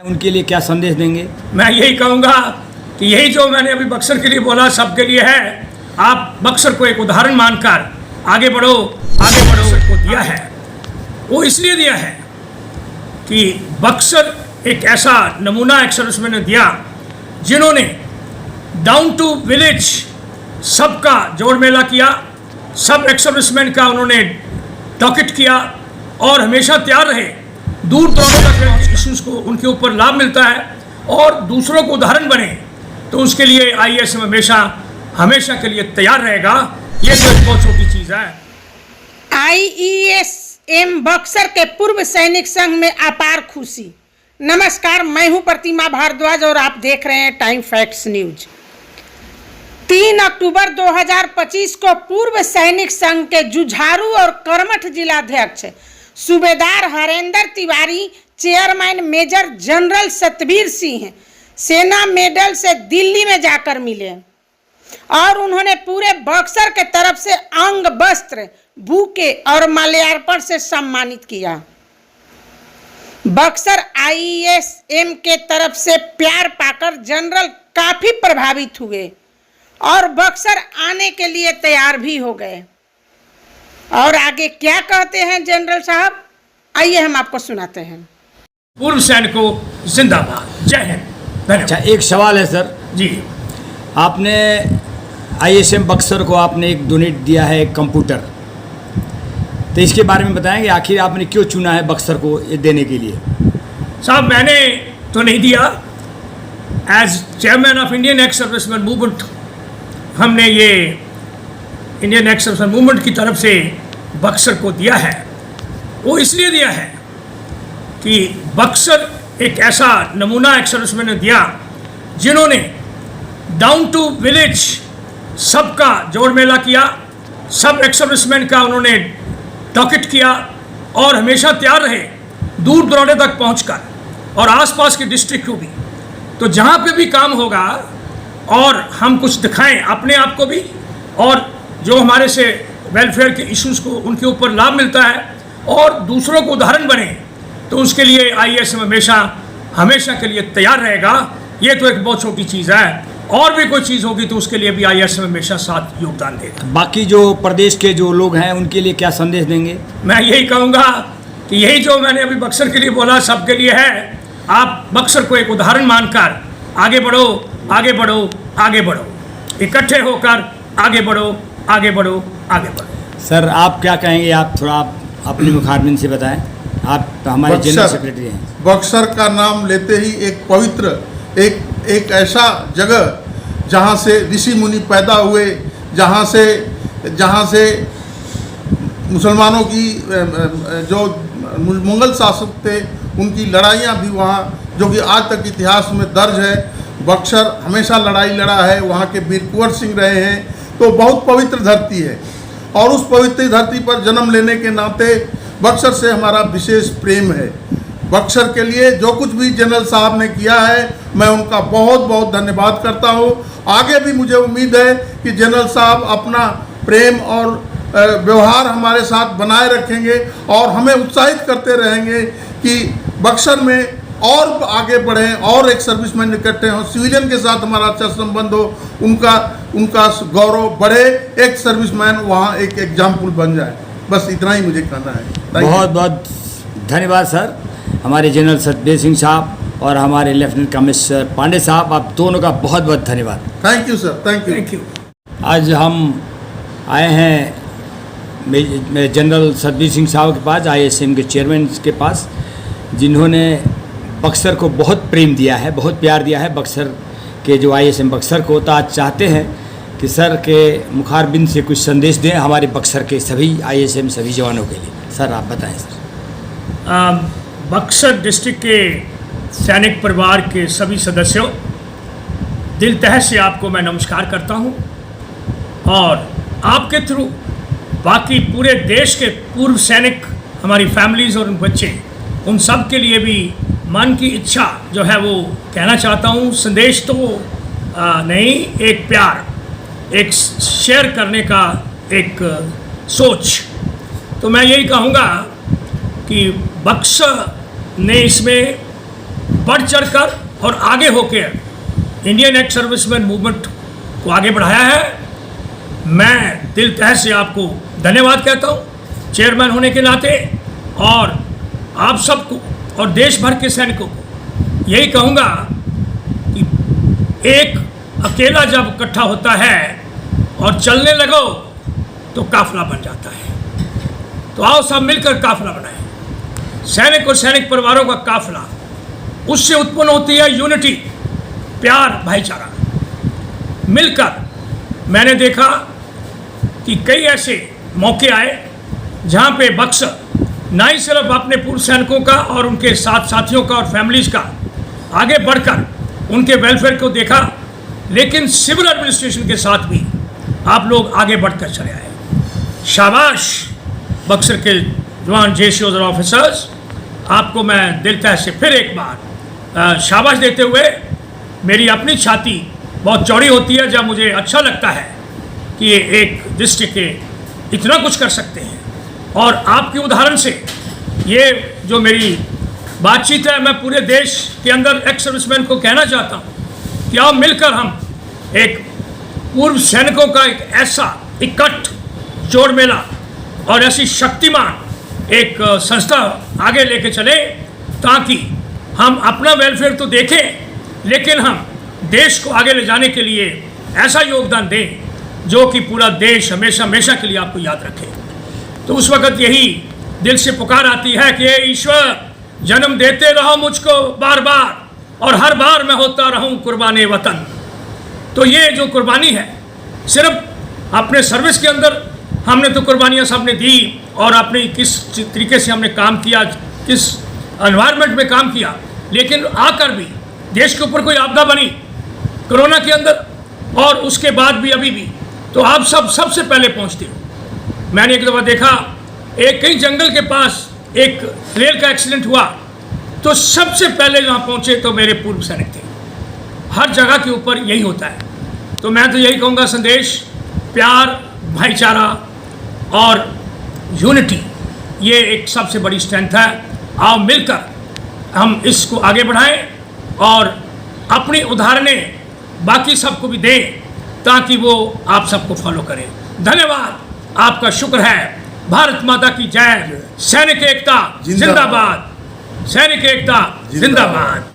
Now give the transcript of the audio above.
उनके लिए क्या संदेश देंगे? मैं यही कहूँगा कि यही जो मैंने अभी बक्सर के लिए बोला सबके लिए है। आप बक्सर को एक उदाहरण मानकर आगे बढ़ो को दिया है। वो इसलिए दिया है कि बक्सर एक ऐसा नमूना एक सर्विसमैन ने दिया जिन्होंने डाउन टू विलेज सबका जोड़ मेला किया, सब एक्स सर्विसमैन का उन्होंने डॉकेट किया और हमेशा तैयार रहे। दूर दराज तक इश्यूज़ को उनके ऊपर लाभ मिलता है और दूसरों को उदाहरण बने, तो उसके लिए आईएएसएम हमेशा के लिए तैयार रहेगा। ये तो एक बहुत छोटी चीज़ है। आईएएसएम बक्सर के पूर्व सैनिक संघ में अपार खुशी। नमस्कार, मैं हूं प्रतिमा भारद्वाज और आप देख रहे हैं टाइम फैक्ट्स न्यूज। 3 अक्टूबर 2025 को पूर्व सैनिक संघ के जुझारू और कर्मठ जिलाध्यक्ष सूबेदार Harendra Tiwari, chairman major general Satbir Singh सेना मेडल से दिल्ली में जाकर मिले और उन्होंने पूरे बक्सर के तरफ से अंग वस्त्र, बुके और माल्यार्पण से सम्मानित किया। बक्सर आईएएसएम के तरफ से प्यार पाकर जनरल काफी प्रभावित हुए और बक्सर आने के लिए तैयार भी हो गए। और आगे क्या कहते हैं जनरल साहब, आइए हम आपको सुनाते हैं। पूर्व सैनिकों जिंदाबाद, जय हिंद। अच्छा, एक सवाल है सर जी। आपने आईएएसएम बक्सर को आपने एक डोनेट दिया है, एक कंप्यूटर, तो इसके बारे में बताएंगे आखिर आपने क्यों चुना है बक्सर को ये देने के लिए? साहब, मैंने तो नहीं दिया। As chairman of Indian ex serviceman movement हमने ये इंडियन एक्स सर्विसमैन मूवमेंट की तरफ से बक्सर को दिया है। वो इसलिए दिया है कि बक्सर एक ऐसा नमूना एक्स सर्विसमैन ने दिया जिन्होंने डाउन टू विलेज सबका जोड़ मेला किया, सब एक्स सर्विसमैन का उन्होंने डॉकेट किया और हमेशा तैयार रहे दूर दराज तक पहुंचकर और आसपास के डिस्ट्रिक्ट को भी। तो जहां पे भी काम होगा और हम कुछ दिखाएं अपने आप को भी और जो हमारे से वेलफेयर के इश्यूज़ को उनके ऊपर लाभ मिलता है और दूसरों को उदाहरण बने, तो उसके लिए आईएएसएम हमेशा के लिए तैयार रहेगा। ये तो एक बहुत छोटी चीज़ है, और भी कोई चीज़ होगी तो उसके लिए भी आईएएसएम हमेशा साथ योगदान देगा। बाकी जो प्रदेश के जो लोग हैं उनके लिए क्या संदेश देंगे? मैं यही कहूँगा कि यही जो मैंने अभी बक्सर के लिए बोला सबके लिए है। आप बक्सर को एक उदाहरण मानकर आगे बढ़ो इकट्ठे होकर आगे बढ़ो। सर, आप क्या कहेंगे? आप थोड़ा अपनी मुखारबिन से बताएं। आप हमारे जनरल सेक्रेटरी हैं। बक्सर का नाम लेते ही एक पवित्र एक ऐसा जगह जहाँ से ऋषि मुनि पैदा हुए, जहाँ से मुसलमानों की जो मुगल शासक थे उनकी लड़ाइयाँ भी वहाँ, जो कि आज तक इतिहास में दर्ज है। बक्सर हमेशा लड़ाई लड़ा है, वहाँ के वीर कुंवर सिंह रहे हैं। तो बहुत पवित्र धरती है और उस पवित्र धरती पर जन्म लेने के नाते बक्सर से हमारा विशेष प्रेम है। बक्सर के लिए जो कुछ भी जनरल साहब ने किया है, मैं उनका बहुत बहुत धन्यवाद करता हूँ। आगे भी मुझे उम्मीद है कि जनरल साहब अपना प्रेम और व्यवहार हमारे साथ बनाए रखेंगे और हमें उत्साहित करते रहेंगे कि बक्सर में और आगे बढ़ें और एक सर्विसमैन इकट्ठे हों, सिविलियन के साथ हमारा अच्छा संबंध हो, उनका गौरव बढ़े, एक सर्विसमैन वहाँ एक एग्जाम्पल बन जाए। बस इतना ही मुझे कहना है। बहुत बहुत धन्यवाद सर, हमारे जनरल सतबीर सिंह साहब और हमारे लेफ्टिनेंट कमिश्नर पांडे साहब, आप दोनों का बहुत बहुत धन्यवाद। Thank you sir, thank you. आज हम आए हैं जनरल सतबीर सिंह साहब के पास, आईएएसएम के चेयरमैन के पास, जिन्होंने बक्सर को बहुत प्रेम दिया है, बहुत प्यार दिया है बक्सर के जो आईएएसएम बक्सर को। तो आज चाहते हैं कि सर के मुखारबिन से कुछ संदेश दें हमारे बक्सर के सभी आईएएसएम सभी जवानों के लिए। सर आप बताएं। सर, बक्सर डिस्ट्रिक्ट के सैनिक परिवार के सभी सदस्यों, दिल तह से आपको मैं नमस्कार करता हूं और आपके थ्रू बाकी पूरे देश के पूर्व सैनिक, हमारी फैमिलीज़ और बच्चे, उन सब के लिए भी मन की इच्छा जो है वो कहना चाहता हूँ। संदेश तो नहीं, एक प्यार, एक शेयर करने का एक सोच। तो मैं यही कहूँगा कि बक्सर ने इसमें बढ़ चढ़कर और आगे होकर इंडियन एक्स सर्विसमैन मूवमेंट को आगे बढ़ाया है। मैं दिल तह से आपको धन्यवाद कहता हूँ चेयरमैन होने के नाते, और आप सबको और देश भर के सैनिकों को यही कहूँगा कि एक अकेला जब इकट्ठा होता है और चलने लगो तो काफिला बन जाता है। तो आओ सब मिलकर काफिला बनाएं। सैनिक और सैनिक परिवारों का काफिला, उससे उत्पन्न होती है यूनिटी, प्यार, भाईचारा। मिलकर मैंने देखा कि कई ऐसे मौके आए जहाँ पे बक्सर ना ही सिर्फ अपने पूर्व सैनिकों का और उनके साथ साथियों का और फैमिलीज का आगे बढ़कर उनके वेलफेयर को देखा, लेकिन सिविल एडमिनिस्ट्रेशन के साथ भी आप लोग आगे बढ़कर चले आए। शाबाश बक्सर के जवान JCOs और ऑफिसर्स, आपको मैं दिल तह से फिर एक बार शाबाश देते हुए, मेरी अपनी छाती बहुत चौड़ी होती है जब मुझे अच्छा लगता है कि ये एक डिस्ट्रिक्ट के इतना कुछ कर सकते हैं। और आपके उदाहरण से ये जो मेरी बातचीत है, मैं पूरे देश के अंदर एक्स सर्विसमैन को कहना चाहता हूँ कि आओ मिलकर हम एक पूर्व सैनिकों का एक ऐसा इकट्ठ जोड़ मेला और ऐसी शक्तिमान एक संस्था आगे लेके चले, ताकि हम अपना वेलफेयर तो देखें लेकिन हम देश को आगे ले जाने के लिए ऐसा योगदान दें जो कि पूरा देश हमेशा हमेशा के लिए आपको याद रखे। तो उस वक़्त यही दिल से पुकार आती है कि हे ईश्वर, जन्म देते रहो मुझको बार बार और हर बार मैं होता रहूं कुर्बाने वतन। तो ये जो कुर्बानी है, सिर्फ अपने सर्विस के अंदर हमने तो कुर्बानियाँ सबने दी और अपनी किस तरीके से हमने काम किया, किस एनवायरनमेंट में काम किया, लेकिन आकर भी देश के ऊपर कोई आपदा बनी कोरोना के अंदर और उसके बाद भी अभी भी, तो आप सब सबसे पहले पहुंचते हो। मैंने एक दफ़ा देखा, एक कहीं जंगल के पास एक रेल का एक्सीडेंट हुआ तो सबसे पहले जहाँ पहुँचे तो मेरे पूर्व सैनिक थे। हर जगह के ऊपर यही होता है। तो मैं तो यही कहूँगा, संदेश प्यार, भाईचारा और यूनिटी, ये एक सबसे बड़ी स्ट्रेंथ है। आओ मिलकर हम इसको आगे बढ़ाएं और अपनी उदाहरणें बाकी सबको भी दें ताकि वो आप सबको फॉलो करें। धन्यवाद, आपका शुक्र है। भारत माता की जय। सैनिक एकता जिंदाबाद, सैनिक एकता जिंदाबाद।